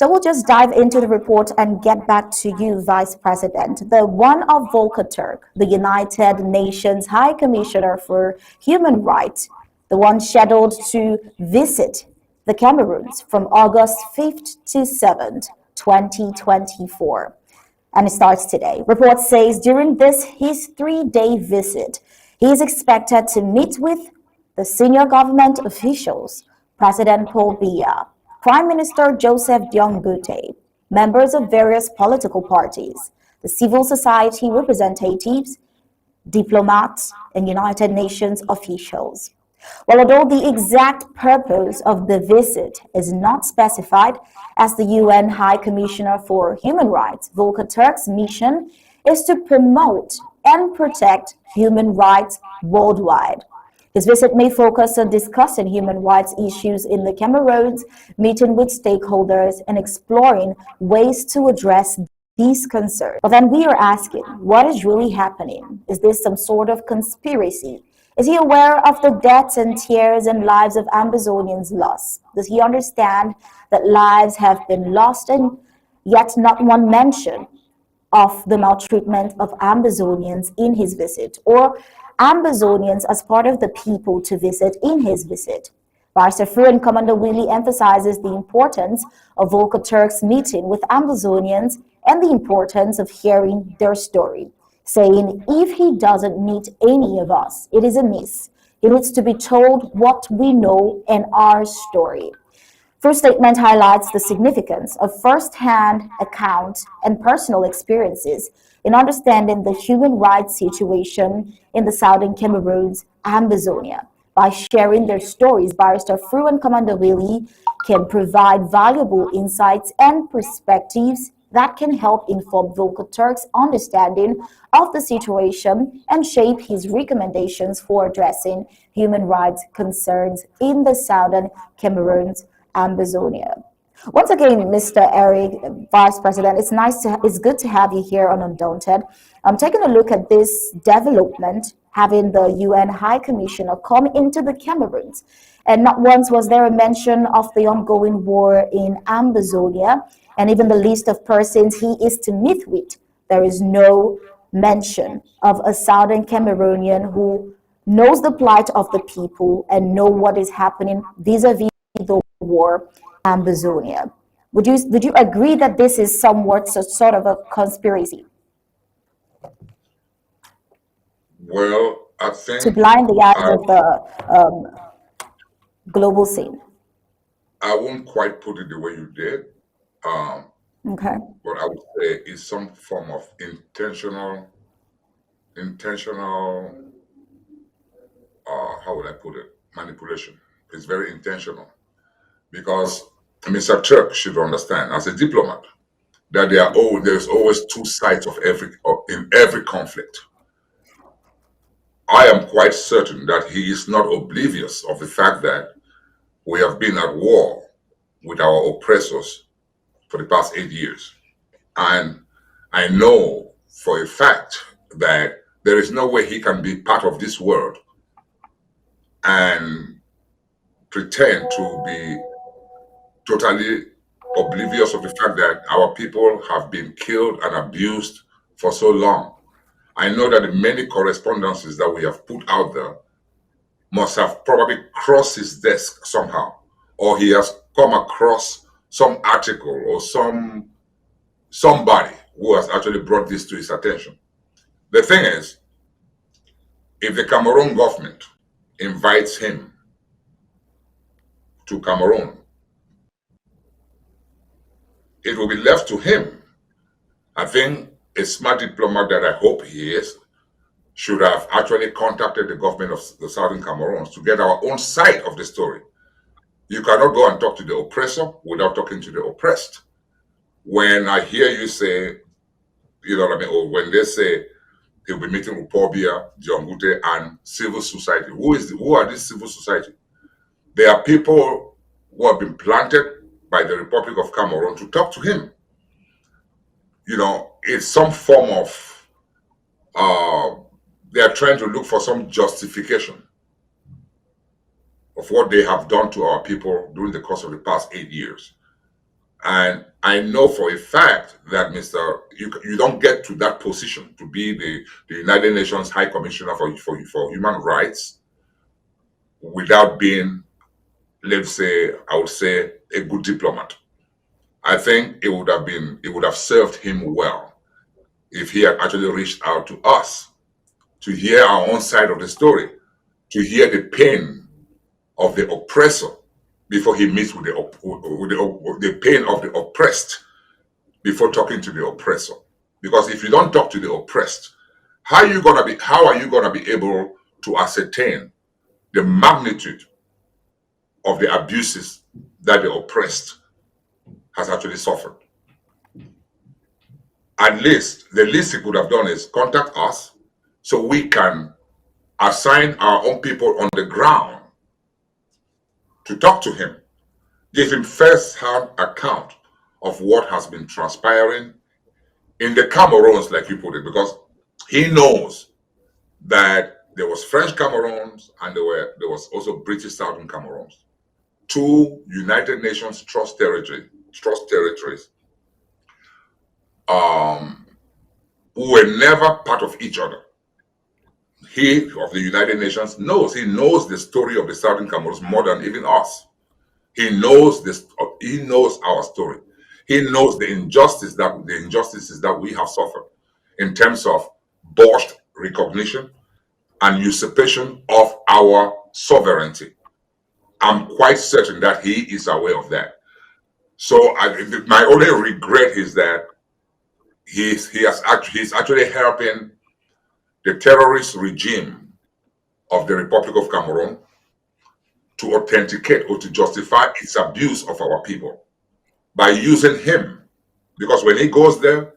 So we'll just dive into the report and get back to you, Vice President. The one of Volker Turk, the United Nations High Commissioner for Human Rights, the one scheduled to visit the Cameroons from August 5th to 7th, 2024. And it starts today. Report says during his 3-day visit, he is expected to meet with the senior government officials, President Paul Biya, Prime Minister Joseph Diong-Bute, members of various political parties, the civil society representatives, diplomats, and United Nations officials. Well, although the exact purpose of the visit is not specified, as the UN High Commissioner for Human Rights, Volker Turk's mission is to promote and protect human rights worldwide. His visit may focus on discussing human rights issues in the Cameroons, meeting with stakeholders, and exploring ways to address these concerns. But then we are asking, what is really happening? Is this some sort of conspiracy? Is he aware of the deaths and tears and lives of Ambazonians lost? Does he understand that lives have been lost and yet not one mention of the maltreatment of Ambazonians in his visit, or Ambazonians as part of the people to visit in his visit? Vice Fluent Commander Willie emphasizes the importance of Volker Turk's meeting with Ambazonians and the importance of hearing their story, saying if he doesn't meet any of us, it is amiss. He needs to be told what we know and our story. First statement highlights the significance of first-hand accounts and personal experiences in understanding the human rights situation in the southern Cameroons, Ambazonia. By sharing their stories, Barrister Fluent Commander Willie can provide valuable insights and perspectives that can help inform Volker Turk's understanding of the situation and shape his recommendations for addressing human rights concerns in the southern Cameroons, Ambazonia. Once again, Mr. Eric, Vice President, it's good to have you here on Undaunted. I'm taking a look at this development, having the UN High Commissioner come into the Cameroons. And not once was there a mention of the ongoing war in Ambazonia, and even the list of persons he is to meet with. There is no mention of a southern Cameroonian who knows the plight of the people and know what is happening vis-a-vis the war Ambazonia. Would you agree that this is somewhat sort of a conspiracy? Well, I think to blind the eyes of the global scene. I won't quite put it the way you did. Okay. But I would say it's some form of intentional, how would I put it? Manipulation. It's very intentional. Because Mr. Turk should understand, as a diplomat, that there's always two sides in every conflict. I am quite certain that he is not oblivious of the fact that we have been at war with our oppressors for the past 8 years. And I know for a fact that there is no way he can be part of this world and pretend to be totally oblivious of the fact that our people have been killed and abused for so long. I know that the many correspondences that we have put out there must have probably crossed his desk somehow, or he has come across some article or somebody who has actually brought this to his attention. The thing is, if the Cameroon government invites him to Cameroon, it will be left to him. I think a smart diplomat that I hope he is should have actually contacted the government of the Southern Cameroons to get our own side of the story. You cannot go and talk to the oppressor without talking to the oppressed. When I hear you say, you know what I mean, or when they say he'll be meeting with Paul Biya, Diong-Bute, and civil society, who are this civil society? They are people who have been planted by the Republic of Cameroon to talk to him. You know, it's some form of, they are trying to look for some justification of what they have done to our people during the course of the past 8 years. And I know for a fact that you don't get to that position to be the United Nations High Commissioner for Human Rights without being, let's say, I would say, a good diplomat. I think it would have served him well if he had actually reached out to us to hear our own side of the story, to hear the pain of the oppressor before he meets with the pain of the oppressed before talking to the oppressor. Because if you don't talk to the oppressed, how are you gonna be able to ascertain the magnitude of the abuses that the oppressed has actually suffered? At least the least he could have done is contact us so we can assign our own people on the ground to talk to him, give him first-hand account of what has been transpiring in the Cameroons, like you put it, because he knows that there was French Cameroons and there was also British Southern Cameroons, two United Nations trust territories, who were never part of each other. He of the United Nations knows the story of the Southern Cameroons more than even us. He knows this. He knows our story. He knows the injustices that we have suffered in terms of botched recognition and usurpation of our sovereignty. I'm quite certain that he is aware of that. So my only regret is that he's actually helping the terrorist regime of the Republic of Cameroon to authenticate or to justify its abuse of our people by using him. Because when he goes there,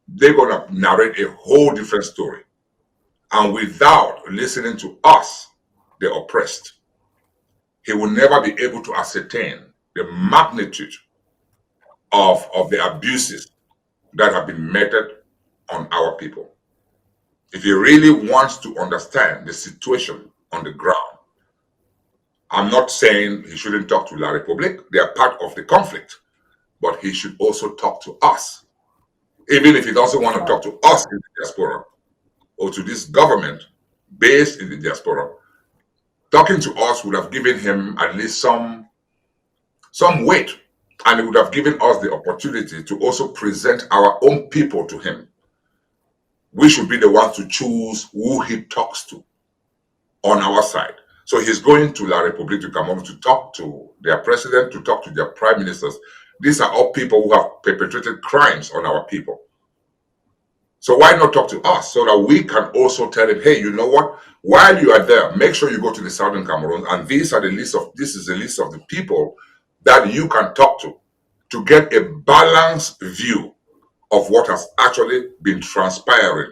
they're going to narrate a whole different story. And without listening to us, the oppressed, he will never be able to ascertain the magnitude of the abuses that have been meted on our people. If he really wants to understand the situation on the ground, I'm not saying he shouldn't talk to La République. They are part of the conflict. But he should also talk to us. Even if he doesn't want to talk to us in the diaspora or to this government based in the diaspora, talking to us would have given him at least some weight, and it would have given us the opportunity to also present our own people to him. We should be the ones to choose who he talks to on our side. So he's going to La République du Cameroun to talk to their president, to talk to their prime ministers. These are all people who have perpetrated crimes on our people. So why not talk to us so that we can also tell him, hey, you know what? While you are there, make sure you go to the Southern Cameroon, and this is the list of the people that you can talk to get a balanced view of what has actually been transpiring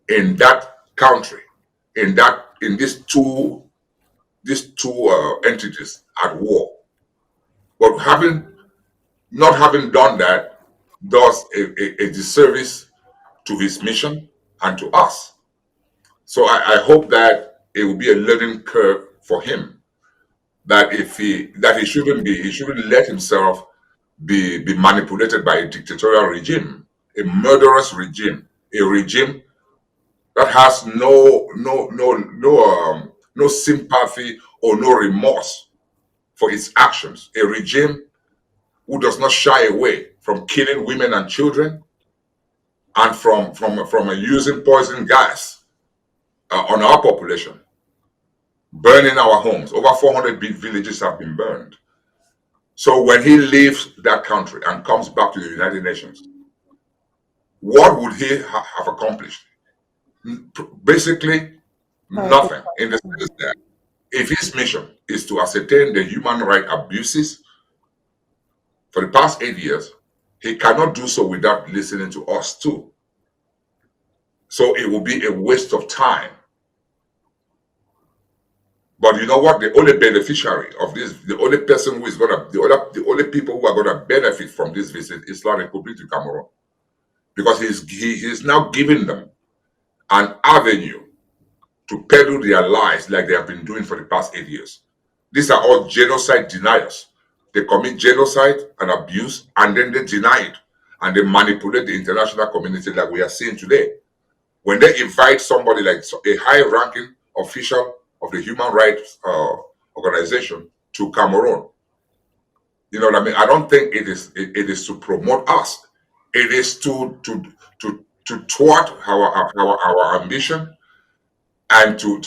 in that country, in these two entities at war. But not having done that does a disservice to his mission and to us. So I hope that it will be a learning curve for him. That he shouldn't let himself be manipulated by a dictatorial regime, a murderous regime, a regime that has no sympathy or no remorse for its actions, a regime who does not shy away from killing women and children and from using poison gas on our population, burning our homes. Over 400 big villages have been burned. So when he leaves that country and comes back to the United Nations, what would he have accomplished? Basically, nothing. In the sense that if his mission is to ascertain the human rights abuses for the past 8 years, he cannot do so without listening to us too. So it will be a waste of time. But you know what? The only beneficiary of this, the only person who is the only people who are going to benefit from this visit is La République du Cameroon, because he's now giving them an avenue to peddle their lies like they have been doing for the past 8 years. These are all genocide deniers. they commit genocide and abuse, and then they deny it, and they manipulate the international community like we are seeing today. When they invite somebody like a high-ranking official of the human rights organization to Cameroon, you know what I mean? I don't think it is to promote us. It is to thwart our ambition, and to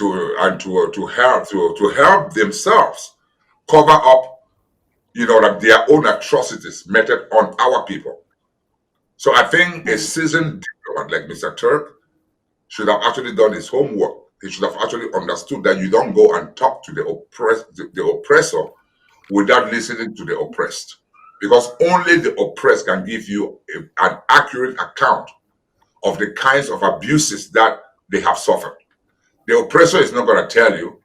help themselves cover up, you know, like their own atrocities meted on our people. So I think a seasoned diplomat like Mr. Turk should have actually done his homework. He should have actually understood that you don't go and talk to the oppressor without listening to the oppressed, because only the oppressed can give you an accurate account of the kinds of abuses that they have suffered. The oppressor is not going to tell you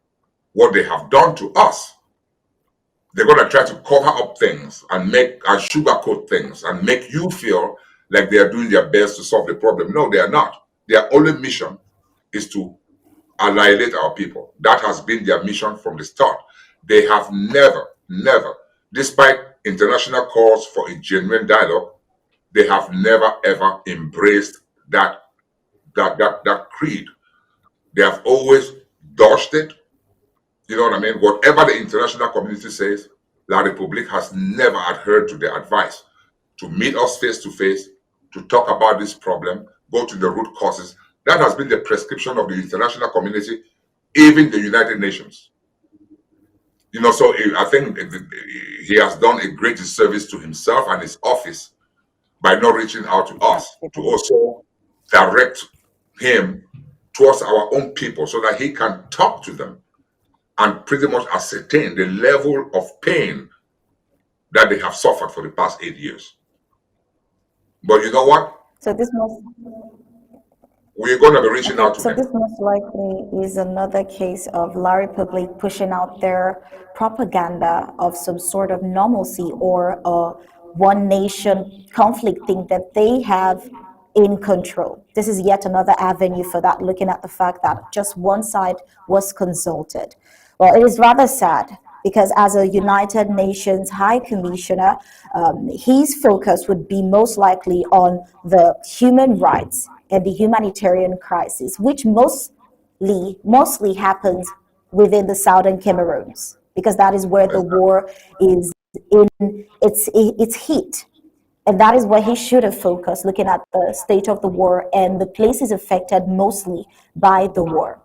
what they have done to us. They're going to try to cover up things and sugarcoat things and make you feel like they are doing their best to solve the problem. No, they are not. Their only mission is to annihilate our people. That has been their mission from the start. They have never, despite international calls for a genuine dialogue, they have never ever embraced that creed. They have always dodged it. You know what I mean? Whatever the international community says, La Republique has never adhered to their advice to meet us face to face, to talk about this problem, go to the root causes. That has been the prescription of the international community, even the United Nations. You know, so I think he has done a great disservice to himself and his office by not reaching out to us to also direct him towards our own people so that he can talk to them and pretty much ascertain the level of pain that they have suffered for the past 8 years. But you know what? So this most We're going to be reaching out to so them. this most likely is another case of La Republique pushing out their propaganda of some sort of normalcy or a one nation conflict thing that they have in control. This is yet another avenue for that, looking at the fact that just one side was consulted. Well, it is rather sad because as a United Nations High Commissioner, his focus would be most likely on the human rights and the humanitarian crisis, which mostly happens within the southern Cameroons, because that is where the war is in its heat. And that is where he should have focused, looking at the state of the war and the places affected mostly by the war.